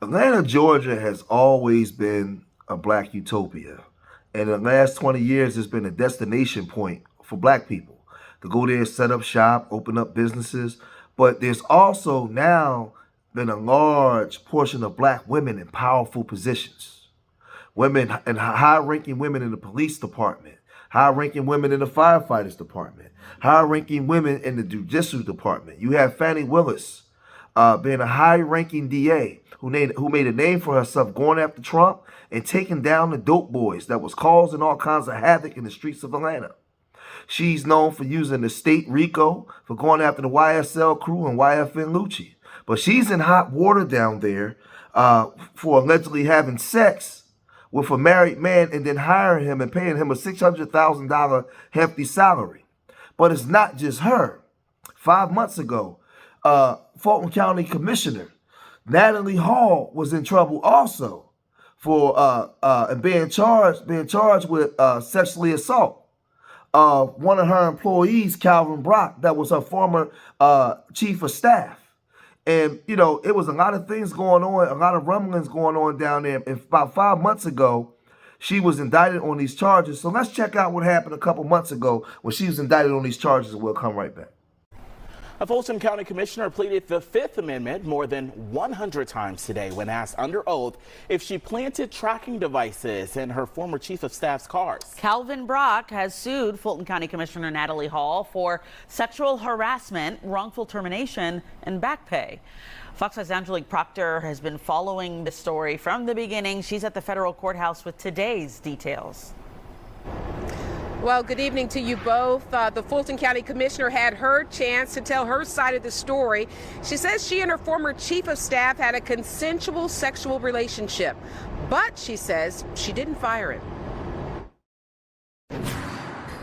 Atlanta, Georgia has always been a black utopia. And in the last 20 years, it's been a destination point for black people to go there, set up shop, open up businesses. But there's also now been a large portion of black women in powerful positions. Women and high-ranking women in the police department, high-ranking women in the firefighters department, high-ranking women in the judicial department. You have Fani Willis, being a high-ranking DA who made a name for herself going after Trump and taking down the dope boys that was causing all kinds of havoc in the streets of Atlanta. She's known for using the state RICO for going after the YSL crew and YFN Lucci. But she's in hot water down there for allegedly having sex with a married man and then hiring him and paying him a $600,000 hefty salary. But it's not just her. 5 months ago, Fulton County Commissioner Natalie Hall was in trouble also for being charged with sexually assault of one of her employees, Calvin Brock, that was her former chief of staff. And, you know, it was a lot of things going on, a lot of rumblings going on down there. And about 5 months ago, she was indicted on these charges. So let's check out what happened a couple months ago when she was indicted on these charges, and we'll come right back. A Folsom County commissioner pleaded the Fifth Amendment more than 100 times today when asked under oath if she planted tracking devices in her former chief of staff's cars. Calvin Brock has sued Fulton County Commissioner Natalie Hall for sexual harassment, wrongful termination, and back pay. Fox 5's Angelique Proctor has been following the story from the beginning. She's at the federal courthouse with today's details. Well, good evening to you both. The Fulton County Commissioner had her chance to tell her side of the story. She says she and her former chief of staff had a consensual sexual relationship, but she says she didn't fire him.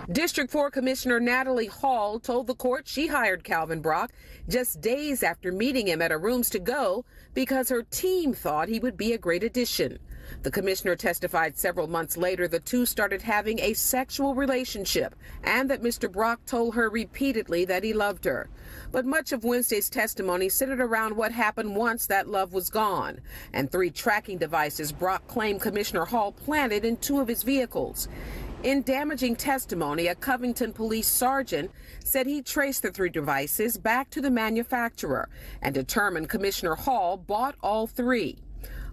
District 4 Commissioner Natalie Hall told the court she hired Calvin Brock just days after meeting him at a Rooms to Go because her team thought he would be a great addition. The commissioner testified several months later the two started having a sexual relationship and that Mr. Brock told her repeatedly that he loved her. But much of Wednesday's testimony centered around what happened once that love was gone and 3 tracking devices Brock claimed Commissioner Hall planted in 2 of his vehicles. In damaging testimony, a Covington police sergeant said he traced the 3 devices back to the manufacturer and determined Commissioner Hall bought all 3.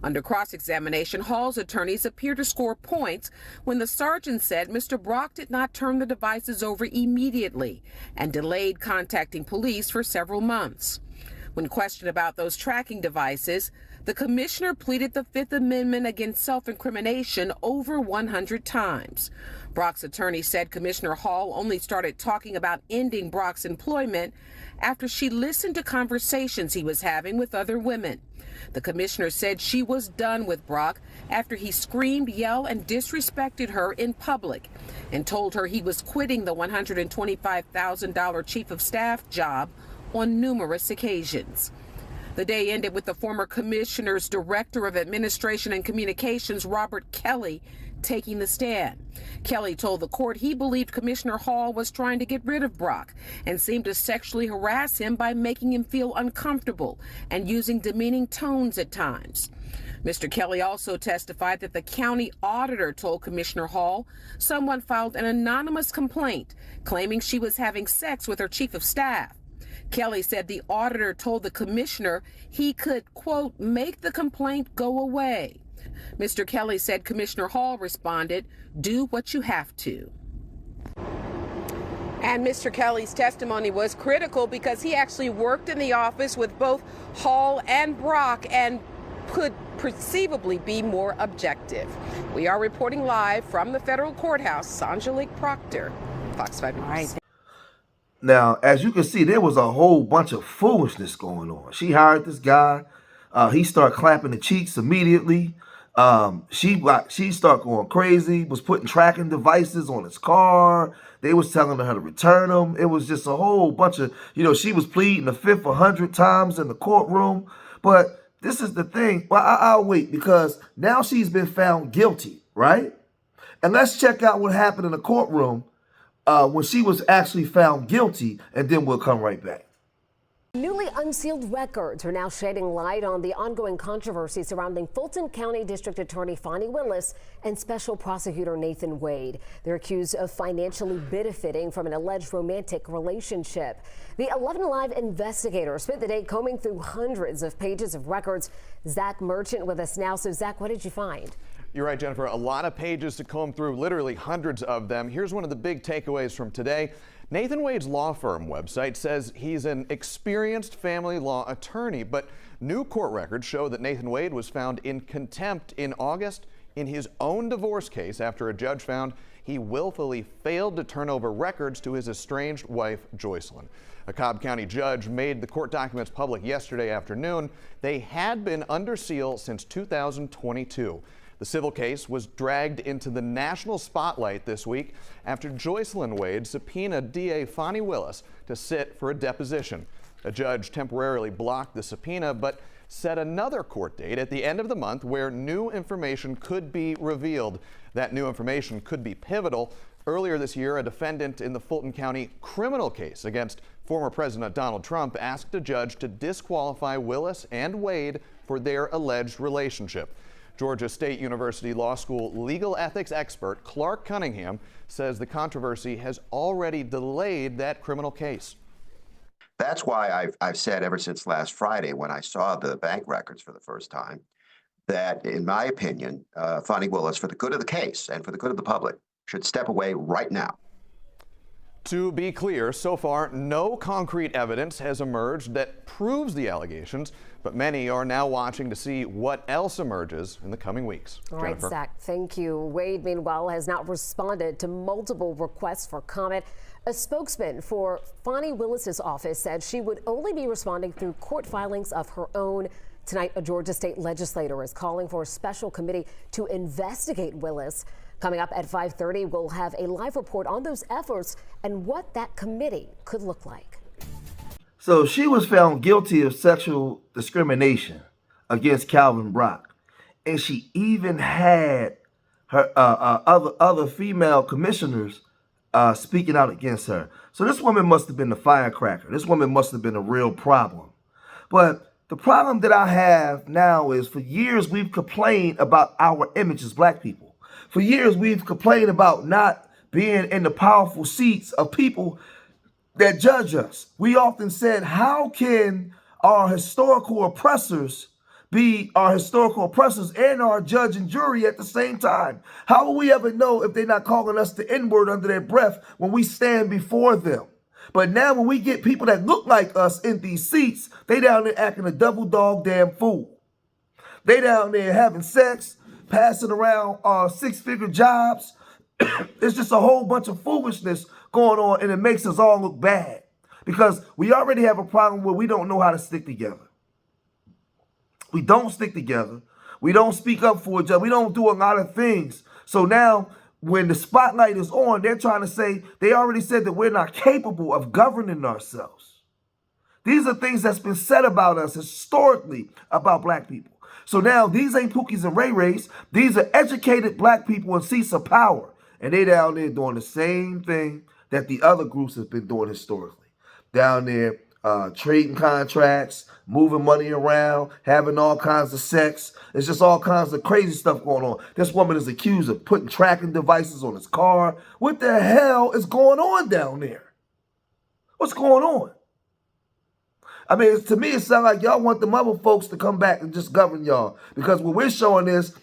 Under cross-examination, Hall's attorneys appear to score points when the sergeant said Mr. Brock did not turn the devices over immediately and delayed contacting police for several months. When questioned about those tracking devices, the commissioner pleaded the Fifth Amendment against self-incrimination over 100 times. Brock's attorney said Commissioner Hall only started talking about ending Brock's employment after she listened to conversations he was having with other women. The commissioner said she was done with Brock after he screamed, yelled, and disrespected her in public and told her he was quitting the $125,000 chief of staff job on numerous occasions. The day ended with the former commissioner's director of administration and communications, Robert Kelly, taking the stand. Kelly told the court he believed Commissioner Hall was trying to get rid of Brock and seemed to sexually harass him by making him feel uncomfortable and using demeaning tones at times. Mr. Kelly also testified that the county auditor told Commissioner Hall someone filed an anonymous complaint claiming she was having sex with her chief of staff. Kelly said the auditor told the commissioner he could, quote, make the complaint go away. Mr. Kelly said Commissioner Hall responded, do what you have to. And Mr. Kelly's testimony was critical because he actually worked in the office with both Hall and Brock and could perceivably be more objective. We are reporting live from the federal courthouse. Angelique Proctor, Fox 5 News. All right. Now, as you can see, there was a whole bunch of foolishness going on. She hired this guy. He started clapping the cheeks immediately. She started going crazy, was putting tracking devices on his car. They was telling her to return them. It was just a whole bunch of, she was pleading the Fifth 100 times in the courtroom. But this is the thing. Well, I'll wait because now she's been found guilty, right? And let's check out what happened in the courtroom when she was actually found guilty, and then we'll come right back. Newly unsealed records are now shedding light on the ongoing controversy surrounding Fulton County District Attorney Fani Willis and Special Prosecutor Nathan Wade. They're accused of financially benefiting from an alleged romantic relationship. The 11 Alive investigator spent the day combing through hundreds of pages of records. Zach Merchant with us now. So, Zach, what did you find? You're right, Jennifer. A lot of pages to comb through, literally hundreds of them. Here's one of the big takeaways from today. Nathan Wade's law firm website says he's an experienced family law attorney, but new court records show that Nathan Wade was found in contempt in August in his own divorce case after a judge found he willfully failed to turn over records to his estranged wife, Joycelyn. A Cobb County judge made the court documents public yesterday afternoon. They had been under seal since 2022. The civil case was dragged into the national spotlight this week after Joycelyn Wade subpoenaed DA Fani Willis to sit for a deposition. A judge temporarily blocked the subpoena, but set another court date at the end of the month where new information could be revealed. That new information could be pivotal. Earlier this year, a defendant in the Fulton County criminal case against former President Donald Trump asked a judge to disqualify Willis and Wade for their alleged relationship. Georgia State University Law School legal ethics expert Clark Cunningham says the controversy has already delayed that criminal case. That's why I've said ever since last Friday when I saw the bank records for the first time that, in my opinion, Fani Willis, for the good of the case and for the good of the public, should step away right now. To be clear, so far, no concrete evidence has emerged that proves the allegations, but many are now watching to see what else emerges in the coming weeks. All right, Zach, thank you. Wade, meanwhile, has not responded to multiple requests for comment. A spokesman for Fani Willis's office said she would only be responding through court filings of her own. Tonight, a Georgia state legislator is calling for a special committee to investigate Willis. Coming up at 5:30, we'll have a live report on those efforts and what that committee could look like. So she was found guilty of sexual discrimination against Calvin Brock, and she even had her other female commissioners speaking out against her. So this woman must have been a firecracker. This woman must have been a real problem. But the problem that I have now is, for years we've complained about our image as black people. For years we've complained about not being in the powerful seats of people that judge us. We often said, how can our historical oppressors be our historical oppressors and our judge and jury at the same time? How will we ever know if they're not calling us the N-word under their breath when we stand before them? But now when we get people that look like us in these seats, they down there acting a double dog damn fool. They down there having sex, passing around six-figure jobs. It's just a whole bunch of foolishness going on, and it makes us all look bad because we already have a problem where we don't know how to stick together. We don't stick together. We don't speak up for each other. We don't do a lot of things. So now when the spotlight is on, they're trying to say, they already said that we're not capable of governing ourselves. These are things that's been said about us historically about black people. So now these ain't Pookies and Ray Rays. These are educated black people in seats of power. And they down there doing the same thing that the other groups have been doing historically. Down there trading contracts, moving money around, having all kinds of sex. It's just all kinds of crazy stuff going on. This woman is accused of putting tracking devices on his car. What the hell is going on down there? What's going on? I mean, to me, it sounds like y'all want the other folks to come back and just govern y'all. Because what we're showing is,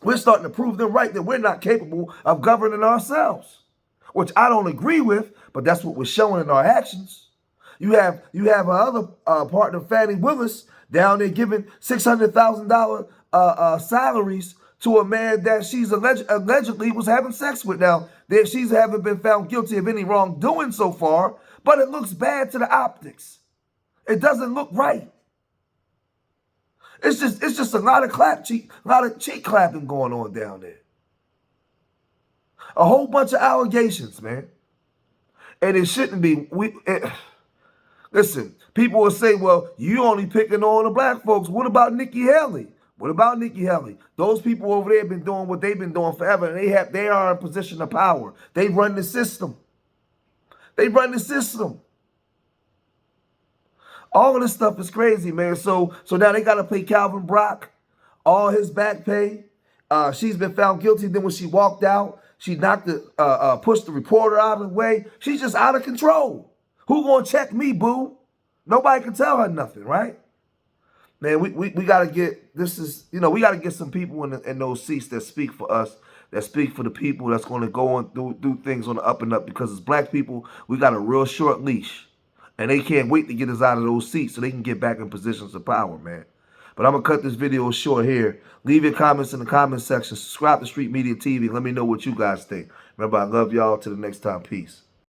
we're starting to prove them right that we're not capable of governing ourselves. Which I don't agree with, but that's what we're showing in our actions. You have our other partner, Fani Willis, down there giving $600,000 salaries to a man that she's allegedly was having sex with. Now, she haven't been found guilty of any wrongdoing so far, but it looks bad to the optics. It doesn't look right. It's just a lot of cheek clapping going on down there. A whole bunch of allegations, man. And it shouldn't be. Listen, people will say, well, you only picking on the black folks. What about Nikki Haley? What about Nikki Haley? Those people over there have been doing what they've been doing forever, and they are in a position of power. They run the system. They run the system. All of this stuff is crazy, man. So now they got to pay Calvin Brock all his back pay. She's been found guilty. Then when she walked out, she pushed the reporter out of the way. She's just out of control. Who gonna check me, boo? Nobody can tell her nothing, right? Man, we gotta get we gotta get some people in those seats that speak for us, that speak for the people, that's gonna go and do things on the up and up, because as black people, we got a real short leash. And they can't wait to get us out of those seats so they can get back in positions of power, man. But I'm going to cut this video short here. Leave your comments in the comment section. Subscribe to Street Media TV. Let me know what you guys think. Remember, I love y'all. Till the next time. Peace.